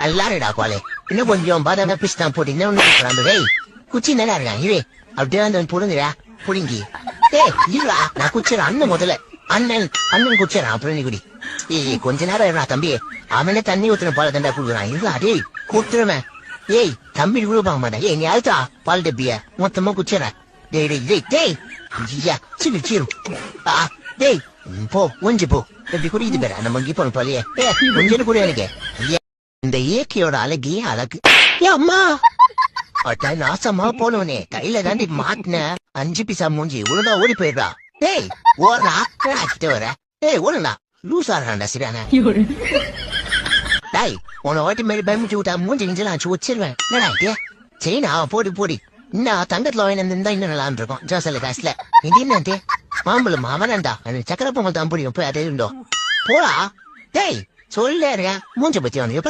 எல்லாருடா கோலே இன்னும் கொஞ்சம் பாதாம் பிஸ்தா போட்டு இன்னும் ஒண்ணு டேய் குச்சி நல்லா இருக்கா இரு அப்படியே வந்து புடுங்குடா புடுங்கி டேய் இல்லடா நான் குச்சிறேன் அண்ணன் முதல்ல அண்ணன் குச்சிறேன் அப்புறம் நீ குடி ஏய் கொஞ்ச நேரம் இருடா தம்பி அவனே தண்ணி ஊத்துன பால் தண்டா குடுக்குறான் இருடா டேய் கூட்டுருவேன் ஏய் தம்பி குடுப்பாங்க மாட்டா ஏய் நீ அழுத்தா பால் டப்பிய மொத்தமா குச்சிறேன் டேய் டேய் டேய் டேய் ஐயா சிறு டேய் போ ஒஞ்சி போ எப்படி குடிக்குது பேர நம்ம இங்கே போன பாலியே கொஞ்சம் கூட எனக்கு இந்த இயற்கையோட அழகி அழகு அம்மா நாசமா போனவனே கையில தாண்டி மாட்டின 5 பைசா மூஞ்சி ஒழுங்கா ஓடி போயிடுறா டேய் ஓடுறா கிட்ட வர டேய் ஓடுடா லூஸ் ஆடுறான்டா சரியான டேய் உன ஓட்டி மாரி பயமுச்சு விட்டா மூஞ்சி கிஞ்சலாம் வச்சிருவேன் என்னடா சரிண்ணா போடி இன்னும் தங்கத்துல வாங்கினா இன்னும் நல்லா இருக்கும் ஜோசல காசுல இது என்ன மாம்பழம் அவனண்டா எனக்கு சக்கரை பொங்கல் தான் புரியும் போய் அதே இருந்தோம் போடா டேய் சொல்ல மூஞ்ச பத்தி வந்து